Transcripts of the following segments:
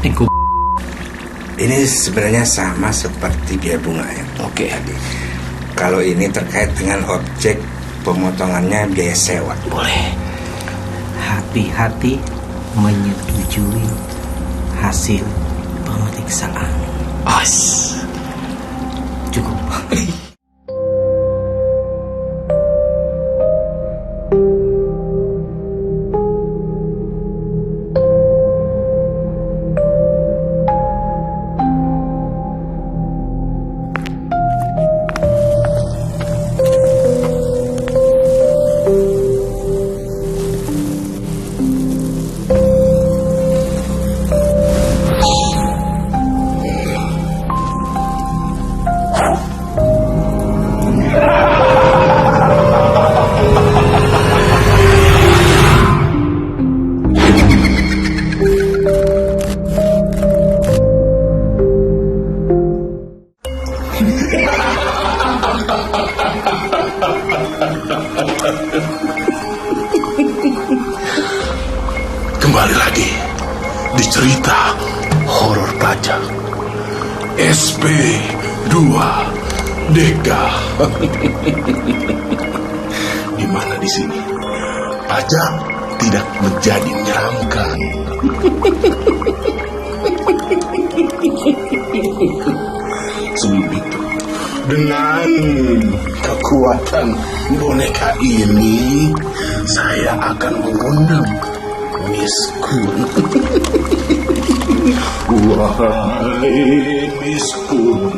Ini sebenarnya sama seperti biaya bunga ya. Oke. Kalau ini terkait dengan objek pemotongannya biaya sewa. Boleh. Hati-hati menyetujui hasil pemeriksaan. Cukup. Kembali lagi di cerita horor pajak SP2 Deka. Di mana di sini pajak tidak menjadi menyeramkan. Sebelum itu, dengan kekuatan boneka ini, saya akan mengundang Miss Kun. Wahai Miss Kun,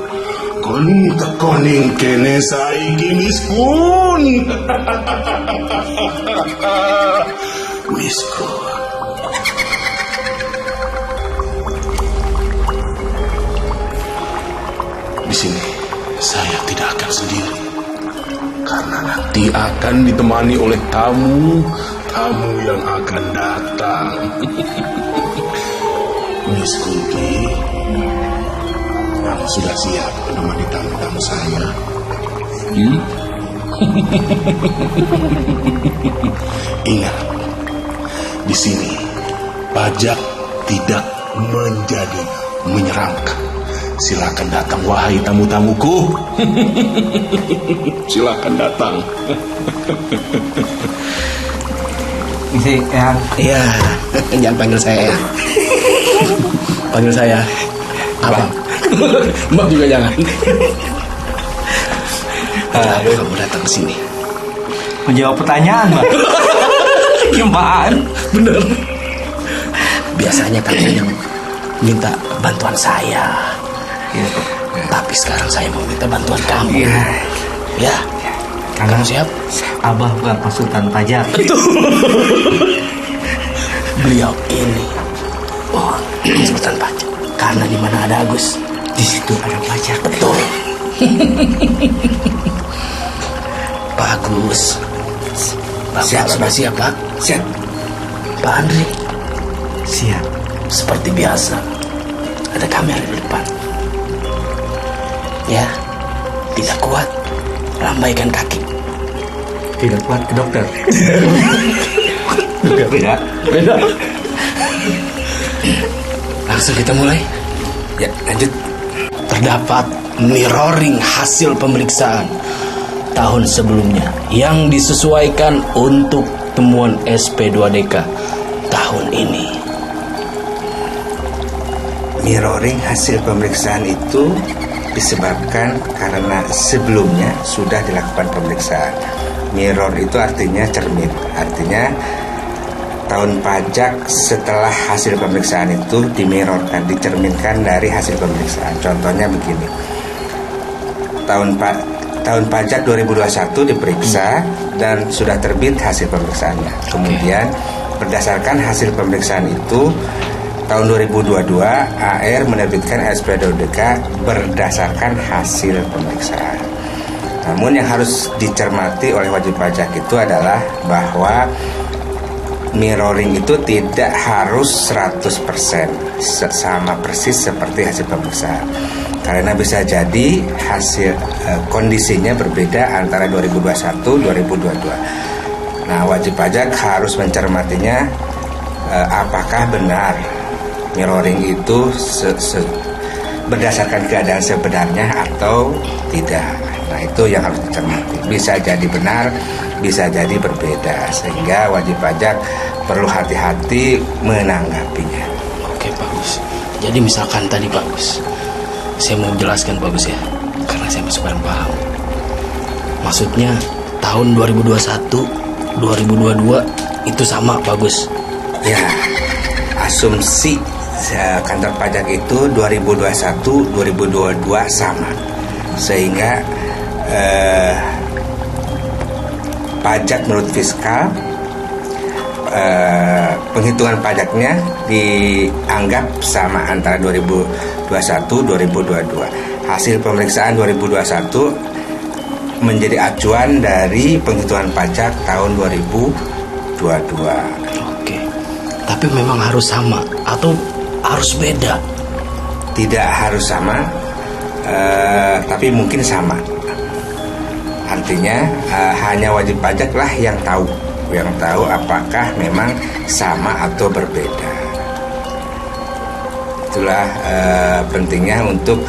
kon tekoning kene saiki Miss Kun. Miss Kun. Di sini saya tidak akan sendiri, karena nanti akan ditemani oleh tamu yang akan datang. Miss Kunti, kamu sudah siap menemani tamu-tamu saya? Ingat, di sini pajak tidak menjadi menyeramkan. Silakan datang, wahai tamu-tamuku. Silakan datang. Iya, jangan panggil saya ya. Panggil saya Abang. Mbak juga jangan. Kamu datang ke sini Menjawab pertanyaan, Mbak. Gimana? Bener. Biasanya kamu yang minta bantuan saya. Ya. Tapi sekarang saya mau minta bantuan kamu. Ya. Kamu siap? Abah bukan konsultan pajak. Beliau ini konsultan pajak. Karena di mana ada Agus, Di situ ada pajak. betul. Pak Agus, Bapak sudah siap, Pak? Siap. Pak Andri, Siap. seperti biasa ada kamera di depan. Ya, tidak kuat, lambaikan kaki. Tidak kuat ke dokter. Beda. Langsung kita mulai. Ya, lanjut. Terdapat mirroring hasil pemeriksaan tahun sebelumnya yang disesuaikan untuk temuan SP2DK tahun ini. Mirroring hasil pemeriksaan itu disebabkan karena sebelumnya sudah dilakukan pemeriksaan. Mirror itu artinya cermin. Artinya tahun pajak setelah hasil pemeriksaan itu dimirrorkan, dicerminkan dari hasil pemeriksaan. Contohnya begini. Tahun pajak 2021 diperiksa dan sudah terbit hasil pemeriksaannya. Kemudian berdasarkan hasil pemeriksaan itu tahun 2022 AR menerbitkan SP2DK berdasarkan hasil pemeriksaan. Namun yang harus dicermati oleh wajib pajak itu adalah bahwa mirroring itu tidak harus 100% sama persis seperti hasil pemeriksaan. Karena bisa jadi hasil kondisinya berbeda antara 2021 2022. Nah, wajib pajak harus mencermatinya apakah benar mirroring itu berdasarkan keadaan sebenarnya atau tidak. Nah, itu yang harus dicermati. Bisa jadi benar, bisa jadi berbeda, sehingga wajib pajak perlu hati-hati menanggapinya. Oke, bagus. Jadi misalkan tadi bagus, saya mau jelaskan bagus ya, karena saya masih kurang paham. Maksudnya tahun 2021, 2022 itu sama bagus. Ya, asumsi kantor pajak itu 2021, 2022 sama, sehingga pajak menurut fiskal, penghitungan pajaknya dianggap sama antara 2021, 2022. Hasil pemeriksaan 2021 menjadi acuan dari penghitungan pajak tahun 2022. Oke. Tapi memang harus sama atau harus beda? Tidak harus sama, tapi mungkin sama. Artinya hanya wajib pajak lah yang tahu apakah memang sama atau berbeda. Itulah pentingnya untuk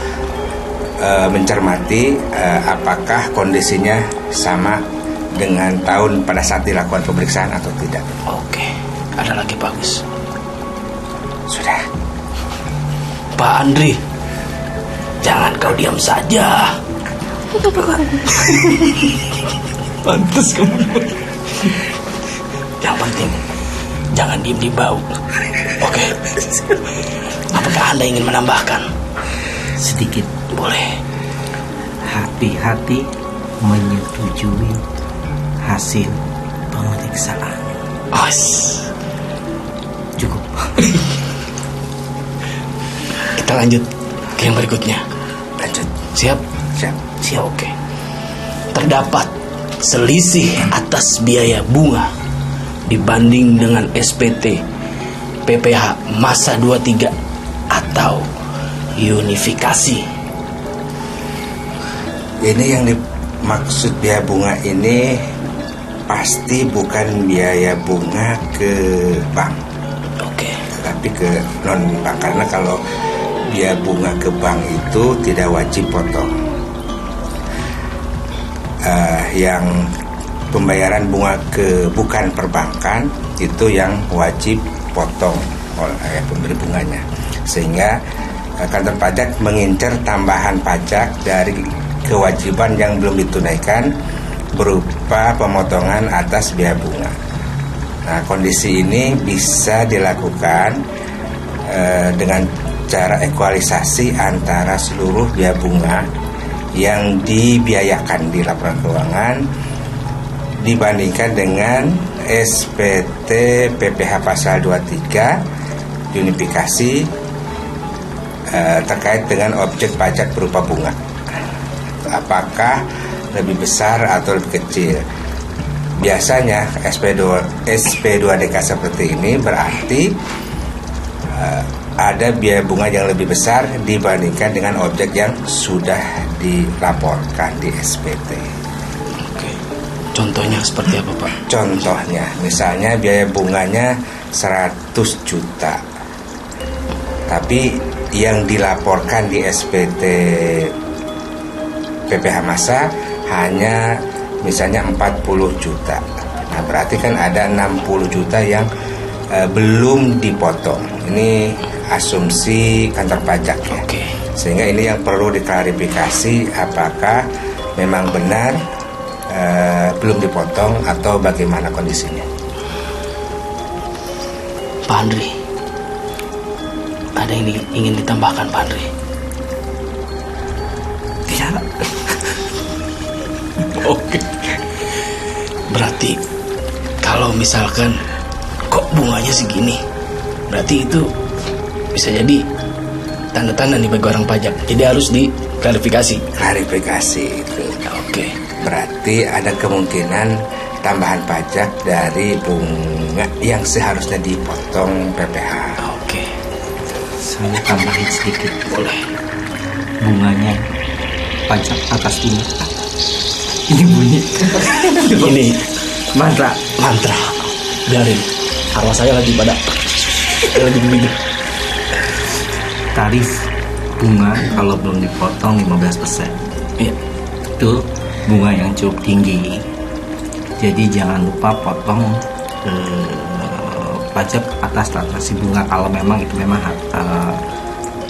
mencermati apakah kondisinya sama dengan tahun pada saat dilakukan pemeriksaan atau tidak. Oke, ada lagi bagus. Sudah. Pak Andri, jangan kau diam saja. Pantes kamu. Yang penting jangan diem di bau. Oke. Apakah Anda ingin menambahkan? Sedikit. Boleh. Hati-hati menyetujui hasil pemeriksaan. Os. Cukup. Kita lanjut ke yang berikutnya. Lanjut. Siap? Siap. Siap. Oke. Terdapat selisih atas biaya bunga dibanding dengan SPT PPh masa 23 atau unifikasi. Ini yang dimaksud biaya bunga ini pasti bukan biaya bunga ke bank, Oke. tapi ke non bank, karena kalau biaya bunga ke bank itu tidak wajib potong. Yang pembayaran bunga ke bukan perbankan itu yang wajib potong oleh pemberi bunganya, sehingga kantor pajak mengincar tambahan pajak dari kewajiban yang belum ditunaikan berupa pemotongan atas biaya bunga. Nah, kondisi ini bisa dilakukan dengan cara ekualisasi antara seluruh biaya bunga yang dibiayakan di laporan keuangan dibandingkan dengan SPT PPh pasal 23 unifikasi terkait dengan objek pajak berupa bunga. Apakah lebih besar atau lebih kecil? Biasanya SP2DK seperti ini berarti ada biaya bunga yang lebih besar dibandingkan dengan objek yang sudah dilaporkan di SPT. Oke. Contohnya seperti apa, Pak? Contohnya, misalnya biaya bunganya 100 juta, tapi yang dilaporkan di SPT PPh masa hanya misalnya 40 juta. Nah, berarti kan ada 60 juta yang belum dipotong. Ini asumsi kantor pajak ya. Oke. Sehingga ini yang perlu diklarifikasi, apakah memang benar belum dipotong atau bagaimana kondisinya. Pak Andri, ada yang ingin ditambahkan, Pak Andri? Tidak. Oke. Berarti kalau misalkan kok bunganya segini, berarti itu bisa jadi tanda-tanda nih bagi orang pajak. Jadi harus diklarifikasi. Klarifikasi itu. Oke. Berarti ada kemungkinan tambahan pajak dari bunga yang seharusnya dipotong PPh. Oke. Saya tambahin sedikit. Boleh. Bunganya pajak atas bunga. Ini bunyi. Ini Mantra. mantra. Biarin. Arwah saya lagi pada lagi begini. tarif bunga kalau belum dipotong 15%. Iya. Itu bunga yang cukup tinggi. Jadi jangan lupa potong pajak atas transaksi bunga kalau memang itu memang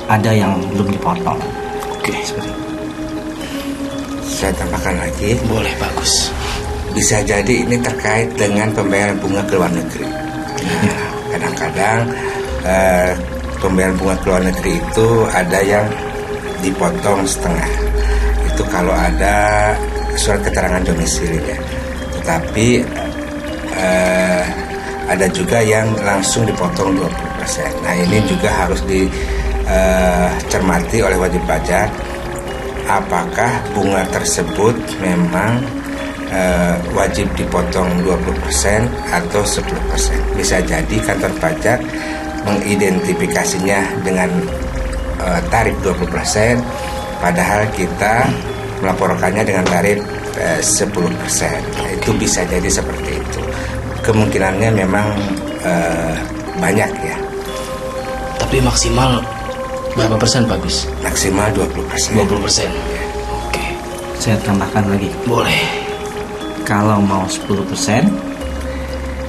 ada yang belum dipotong. Oke. Seperti itu. Saya tambahkan lagi, Boleh, bagus. bisa jadi ini terkait dengan pembayaran bunga ke luar negeri. Nah, kadang-kadang pembayaran bunga ke luar negeri itu ada yang dipotong setengah. Itu kalau ada surat keterangan domisili ya. Tetapi ada juga yang langsung dipotong 20%. Nah, ini juga harus dicermati oleh wajib pajak. Apakah bunga tersebut memang wajib dipotong 20% atau 10%. Bisa jadi kantor pajak mengidentifikasinya dengan tarif 20%, padahal kita melaporkannya dengan tarif 10%. Nah, itu bisa jadi seperti itu. Kemungkinannya memang banyak ya. Tapi maksimal berapa persen, bagus? Maksimal 20%. 20%. Oke. Saya tambahkan lagi. Boleh. Kalau mau 10%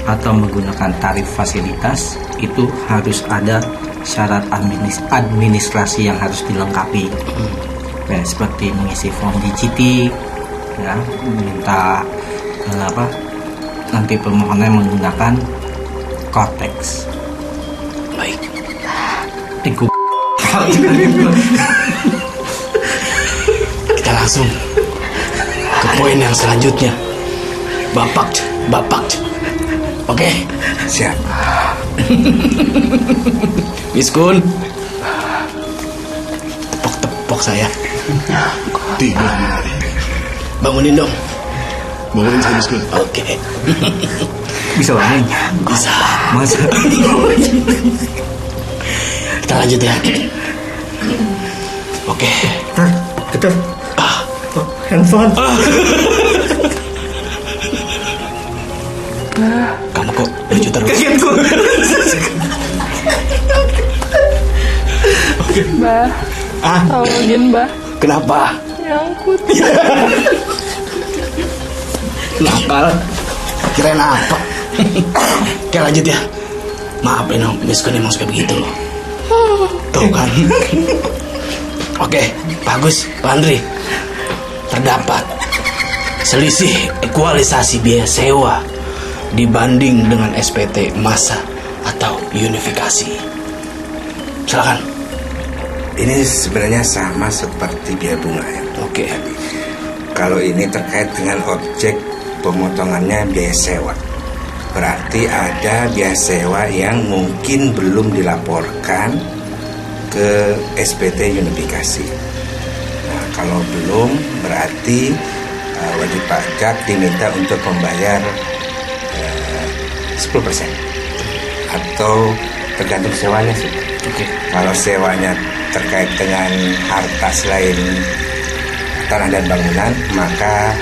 atau menggunakan tarif fasilitas, itu harus ada syarat administrasi yang harus dilengkapi. Ya, seperti mengisi form DGT, ya, minta nanti permohonannya menggunakan Cortex. Baik. Kita langsung ke poin yang selanjutnya. Bapak. Oke. Siap. Miskun. Tepok saya. Tidur. Bangunin dong. Bangunin saya, Miskun. Oke. Bisa bangun? Bisa. Masa? Kita lanjut ya. Oke. Kita handphone. Kamu kok lucu terus? Mbah, tolongin Mbah, Kenapa? nyangkut. Nakal. Kirain apa? Oke, lanjut ya. Maafin om, Miskun emang suka begitu loh. Tuh kan. Oke, bagus, Pak Andri. Terdapat selisih ekualisasi biaya sewa dibanding dengan SPT masa atau unifikasi. Silakan. Ini sebenarnya sama seperti biaya bunga ya. Oke. Kalau ini terkait dengan objek pemotongannya biaya sewa, berarti ada biaya sewa yang mungkin belum dilaporkan ke SPT unifikasi. Nah, kalau belum, berarti wajib pajak diminta untuk membayar 10% atau tergantung sewanya sih. Oke. Kalau sewanya terkait dengan harta selain tanah dan bangunan, maka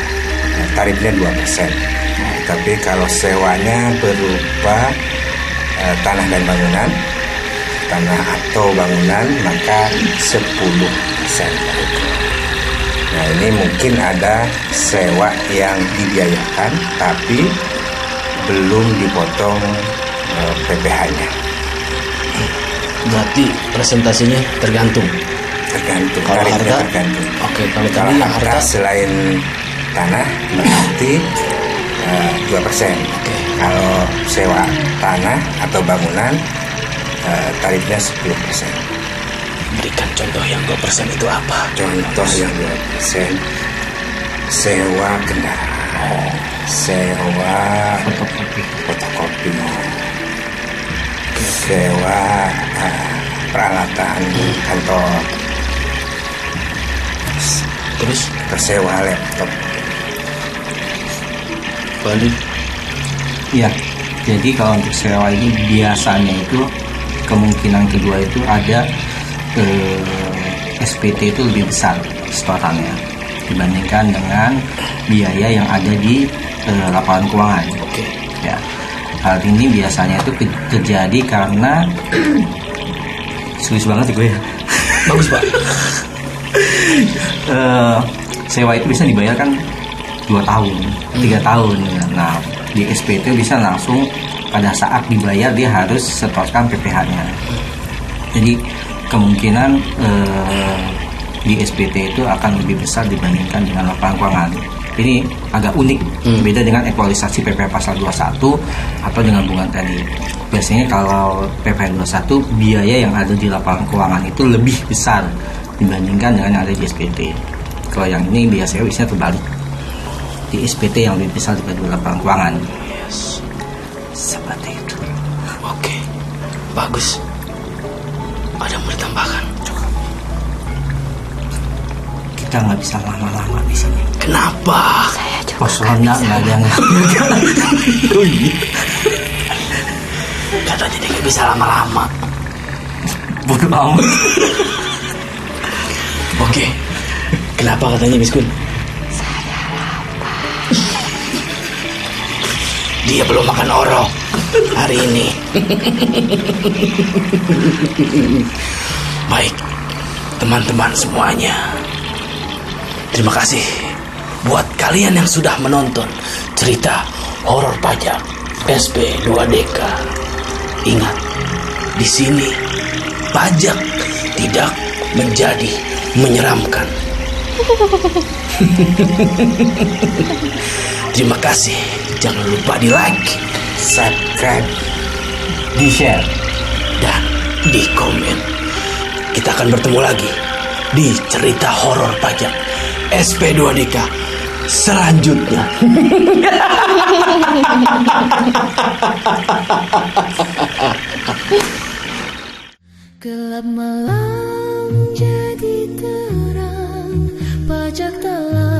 tarifnya 2%. Tapi kalau sewanya berupa tanah dan bangunan, tanah atau bangunan, maka 10%. Nah, ini mungkin ada sewa yang dibiayakan tapi belum dipotong PPh-nya. Berarti presentasinya tergantung. Tergantung, Kalau tarifnya harta? tergantung. Oke, kalau Kalau tadi yang harta harta selain tanah berarti 2%. Kalau sewa tanah atau bangunan tarifnya 10%. berikan contoh yang 2% itu apa? Contoh yang 2%, sewa kendaraan, sewa fotokopi, sewa peralatan kantor, Terus sewa laptop. Bali. Iya. Jadi kalau untuk sewa ini biasanya itu kemungkinan kedua itu ada SPT itu lebih besar setorannya dibandingkan dengan biaya yang ada di laporan keuangan. Oke. Ya. Hal ini biasanya itu terjadi karena sulit banget gue ya. Bagus Pak. Sewa itu bisa dibayarkan 2 tahun, 3 tahun. Nah, di SPT bisa langsung pada saat dibayar dia harus setorkan PPh-nya. Jadi kemungkinan di SPT itu akan lebih besar dibandingkan dengan lapangan keuangan. Ini agak unik, beda dengan ekualisasi PPh pasal 21 atau dengan bunga tadi. Biasanya kalau PPh 21 biaya yang ada di lapangan keuangan itu lebih besar dibandingkan dengan yang ada di SPT. Kalau yang ini biasanya terbalik. Di SPT yang lebih besar dibanding lapangan keuangan. Yes. Seperti itu. Oke. Bagus. Ada yang mau ditambahkan? Kita nggak bisa lama-lama di sini. Kenapa? Pos ronda nggak ada yang. Katanya dia nggak bisa lama-lama. Bodoh amat. Oke. Kenapa katanya Miss Kun? Dia belum makan orok hari ini. Baik, teman-teman semuanya. Terima kasih buat kalian yang sudah menonton cerita horor pajak SP2DK. Ingat, di sini pajak tidak menjadi menyeramkan. Terima kasih. Jangan lupa di like, Subscribe. Di share. dan di komen. Kita akan bertemu lagi di cerita horor pajak SP2DK selanjutnya. Gelap malam jadi terang, pajak telah